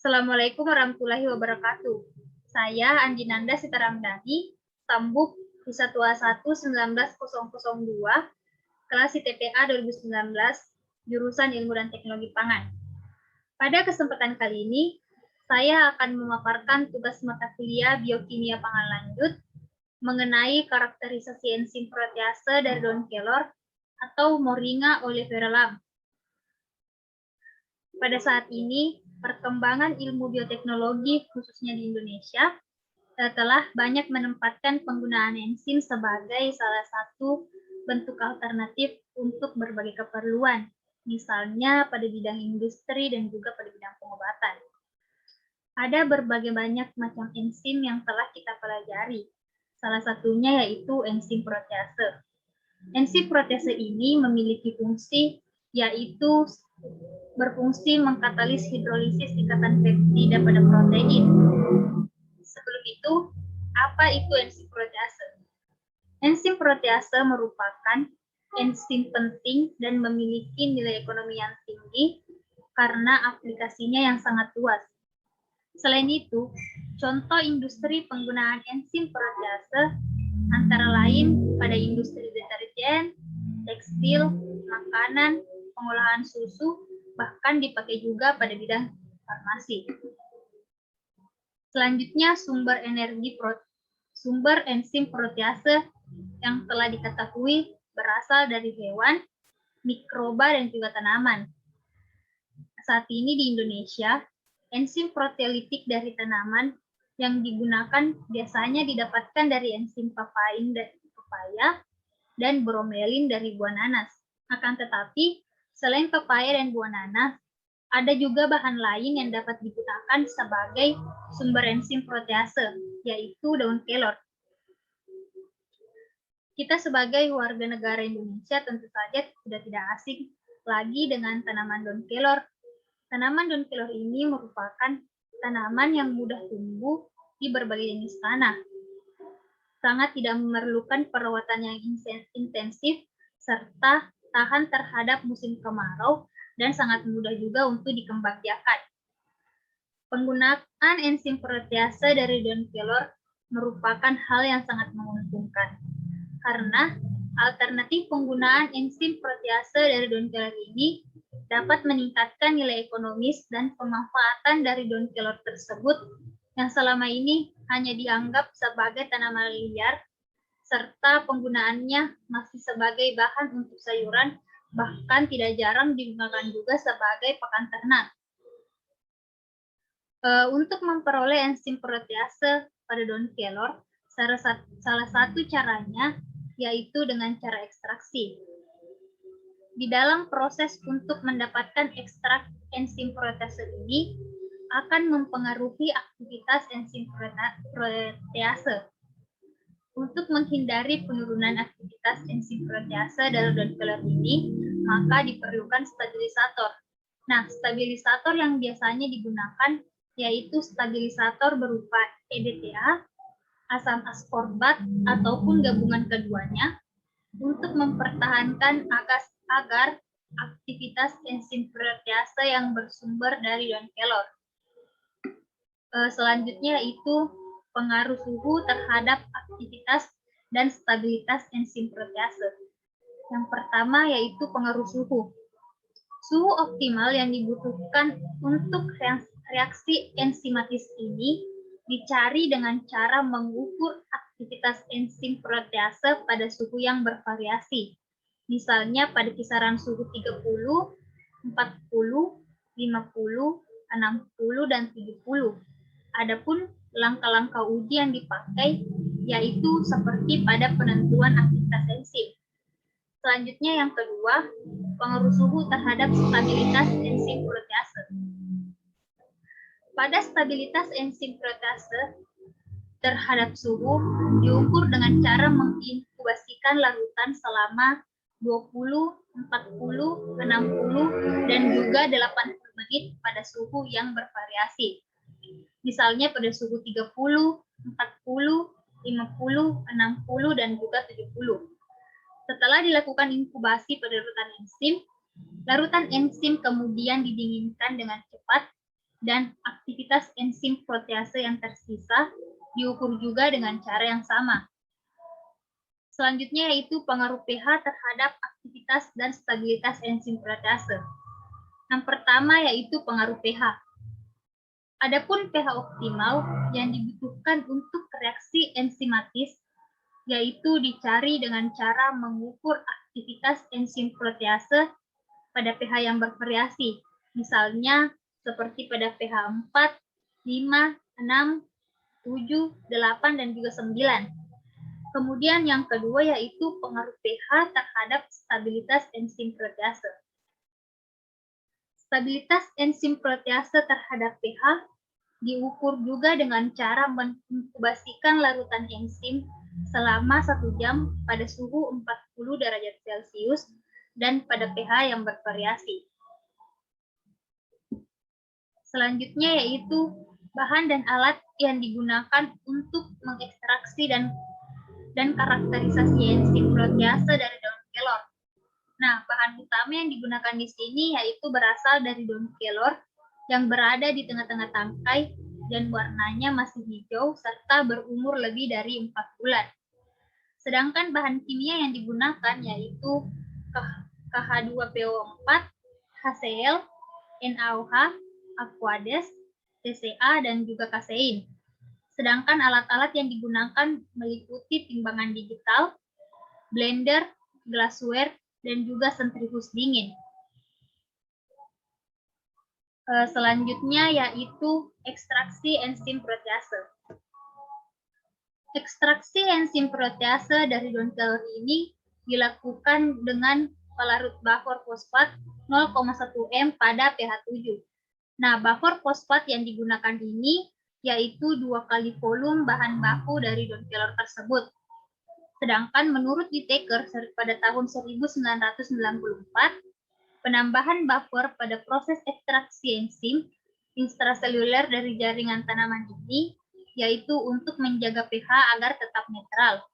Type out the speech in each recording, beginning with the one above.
Assalamualaikum warahmatullahi wabarakatuh. Saya Anjinanda Sitaramdhani, Tambuk Wisatwa 1 19002, kelas ITPA 2019, jurusan Ilmu dan Teknologi Pangan. Pada kesempatan kali ini, saya akan memaparkan tugas mata kuliah Biokimia Pangan Lanjut mengenai karakterisasi enzim protease dari daun kelor atau Moringa oleifera Lam. Pada saat ini, perkembangan ilmu bioteknologi khususnya di Indonesia telah banyak menempatkan penggunaan enzim sebagai salah satu bentuk alternatif untuk berbagai keperluan, misalnya pada bidang industri dan juga pada bidang pengobatan. Ada berbagai banyak macam enzim yang telah kita pelajari. Salah satunya yaitu enzim protease. Enzim protease ini memiliki fungsi yaitu berfungsi mengkatalis hidrolisis ikatan peptida pada protein. Sebelum itu, apa itu enzim protease? Enzim protease merupakan enzim penting dan memiliki nilai ekonomi yang tinggi karena aplikasinya yang sangat luas. Selain itu, contoh industri penggunaan enzim protease antara lain pada industri deterjen, tekstil, makanan, pengolahan susu, bahkan dipakai juga pada bidang farmasi. Selanjutnya, sumber enzim protease yang telah diketahui berasal dari hewan, mikroba, dan juga tanaman. Saat ini di Indonesia, enzim proteolitik dari tanaman yang digunakan biasanya didapatkan dari enzim papain dari pepaya dan bromelin dari buah nanas. Akan tetapi, selain pepaya dan buah nanas, ada juga bahan lain yang dapat digunakan sebagai sumber enzim protease, yaitu daun kelor. Kita sebagai warga negara Indonesia tentu saja sudah tidak asing lagi dengan tanaman daun kelor. Tanaman daun kelor ini merupakan tanaman yang mudah tumbuh di berbagai jenis tanah. Sangat tidak memerlukan perawatan yang intensif, serta tahan terhadap musim kemarau, dan sangat mudah juga untuk dikembangbiakan. Penggunaan enzim protease dari daun kelor merupakan hal yang sangat menguntungkan, karena alternatif penggunaan enzim protease dari daun kelor ini dapat meningkatkan nilai ekonomis dan pemanfaatan dari daun kelor tersebut yang selama ini hanya dianggap sebagai tanaman liar, serta penggunaannya masih sebagai bahan untuk sayuran, bahkan tidak jarang digunakan juga sebagai pakan ternak. Untuk memperoleh enzim protease pada daun kelor, salah satu caranya yaitu dengan cara ekstraksi. Di dalam proses untuk mendapatkan ekstrak enzim protease ini akan mempengaruhi aktivitas enzim protease. Untuk menghindari penurunan aktivitas enzim protease dalam daun kelor ini, maka diperlukan stabilisator. Nah, stabilisator yang biasanya digunakan yaitu stabilisator berupa EDTA, asam askorbat, ataupun gabungan keduanya untuk mempertahankan agar aktivitas enzim protease yang bersumber dari daun kelor. Selanjutnya yaitu pengaruh suhu terhadap aktivitas dan stabilitas enzim protease. Yang pertama yaitu pengaruh suhu. Suhu optimal yang dibutuhkan untuk reaksi enzimatis ini dicari dengan cara mengukur aktivitas enzim protease pada suhu yang bervariasi. Misalnya pada kisaran suhu 30, 40, 50, 60, dan 70. Adapun langkah-langkah uji yang dipakai yaitu seperti pada penentuan aktivitas enzim. Selanjutnya yang kedua, pengaruh suhu terhadap stabilitas enzim protease. Pada stabilitas enzim protease terhadap suhu diukur dengan cara menginkubasikan larutan selama 20, 40, 60, dan juga 80 menit pada suhu yang bervariasi. Misalnya pada suhu 30, 40, 50, 60, dan juga 70. Setelah dilakukan inkubasi pada larutan enzim kemudian didinginkan dengan cepat dan aktivitas enzim protease yang tersisa diukur juga dengan cara yang sama. Selanjutnya yaitu pengaruh pH terhadap aktivitas dan stabilitas enzim protease. Yang pertama yaitu pengaruh pH. Adapun pH optimal yang dibutuhkan untuk reaksi enzimatis yaitu dicari dengan cara mengukur aktivitas enzim protease pada pH yang bervariasi. Misalnya seperti pada pH 4, 5, 6, 7, 8, dan juga 9. Kemudian yang kedua yaitu pengaruh pH terhadap stabilitas enzim protease. Stabilitas enzim protease terhadap pH diukur juga dengan cara menginkubasikan larutan enzim selama 1 jam pada suhu 40 derajat Celcius dan pada pH yang bervariasi. Selanjutnya yaitu bahan dan alat yang digunakan untuk mengekstraksi dan karakterisasi enzim protease dari daun kelor. Nah, bahan utama yang digunakan di sini yaitu berasal dari daun kelor yang berada di tengah-tengah tangkai dan warnanya masih hijau serta berumur lebih dari 4 bulan. Sedangkan bahan kimia yang digunakan yaitu KH2PO4, HCl, NaOH, Aquades, TCA, dan juga kasein. Sedangkan alat-alat yang digunakan meliputi timbangan digital, blender, glassware, dan juga sentrifuge dingin. Selanjutnya yaitu ekstraksi enzim protease. Ekstraksi enzim protease dari daun kelor ini dilakukan dengan pelarut bafor fosfat 0,1 m pada pH 7. Nah, bafor fosfat yang digunakan ini yaitu 2 kali volume bahan baku dari daun kelor tersebut. Sedangkan menurut Whittaker pada tahun 1994, penambahan buffer pada proses ekstraksi enzim intraseluler dari jaringan tanaman ini yaitu untuk menjaga pH agar tetap netral.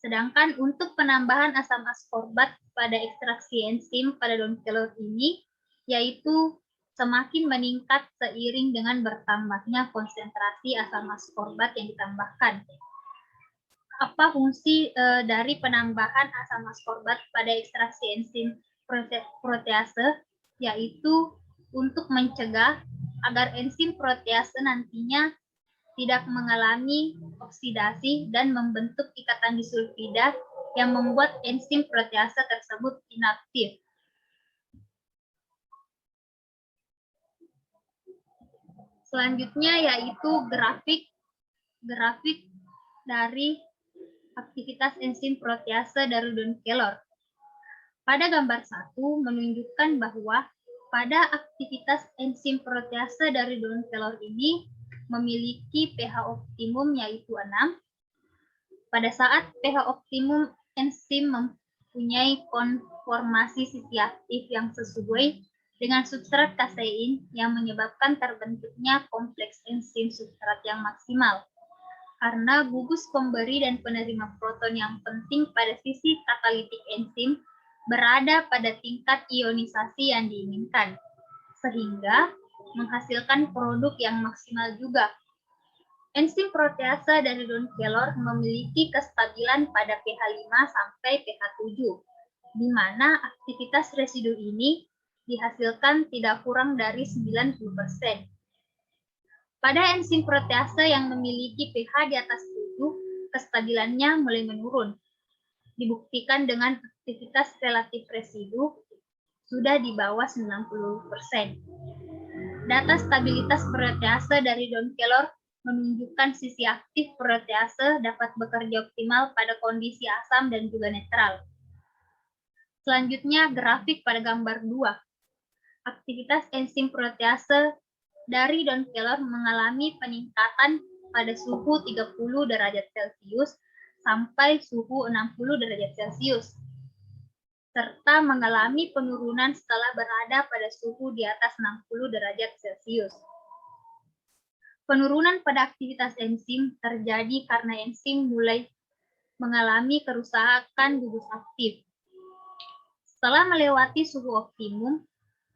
Sedangkan untuk penambahan asam askorbat pada ekstraksi enzim pada daun kelor ini yaitu semakin meningkat seiring dengan bertambahnya konsentrasi asam askorbat yang ditambahkan. Apa fungsi dari penambahan asam askorbat pada ekstraksi enzim protease? Yaitu untuk mencegah agar enzim protease nantinya tidak mengalami oksidasi dan membentuk ikatan disulfida yang membuat enzim protease tersebut inaktif. Selanjutnya yaitu grafik dari aktivitas enzim protease dari daun kelor. Pada gambar 1 menunjukkan bahwa pada aktivitas enzim protease dari daun kelor ini memiliki pH optimum yaitu 6. Pada saat pH optimum enzim mempunyai konformasi sisi aktif yang sesuai dengan substrat kasein yang menyebabkan terbentuknya kompleks enzim substrat yang maksimal. Karena gugus pemberi dan penerima proton yang penting pada sisi katalitik enzim berada pada tingkat ionisasi yang diinginkan, sehingga menghasilkan produk yang maksimal juga. Enzim protease dari daun kelor memiliki kestabilan pada pH 5 sampai pH 7, di mana aktivitas residu ini dihasilkan tidak kurang dari 90%. Pada enzim protease yang memiliki pH di atas 7, kestabilannya mulai menurun. Dibuktikan dengan aktivitas relatif residu sudah di bawah 90%. Data stabilitas protease dari daun kelor menunjukkan sisi aktif protease dapat bekerja optimal pada kondisi asam dan juga netral. Selanjutnya grafik pada gambar 2. Aktivitas enzim protease dari daun kelor mengalami peningkatan pada suhu 30 derajat Celcius sampai suhu 60 derajat Celcius, serta mengalami penurunan setelah berada pada suhu di atas 60 derajat Celcius. Penurunan pada aktivitas enzim terjadi karena enzim mulai mengalami kerusakan gugus aktif. Setelah melewati suhu optimum,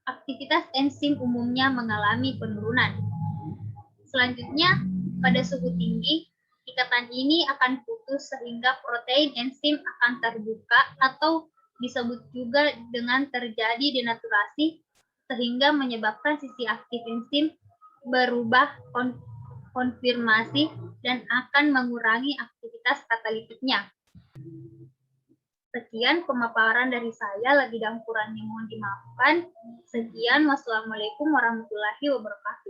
aktivitas enzim umumnya mengalami penurunan. Selanjutnya, pada suhu tinggi, ikatan ini akan putus sehingga protein enzim akan terbuka atau disebut juga dengan terjadi denaturasi sehingga menyebabkan sisi aktif enzim berubah konfirmasi dan akan mengurangi aktivitas katalitiknya. Sekian pemaparan dari saya, lebih dan kurangnya mohon dimaafkan. Sekian, wassalamualaikum warahmatullahi wabarakatuh.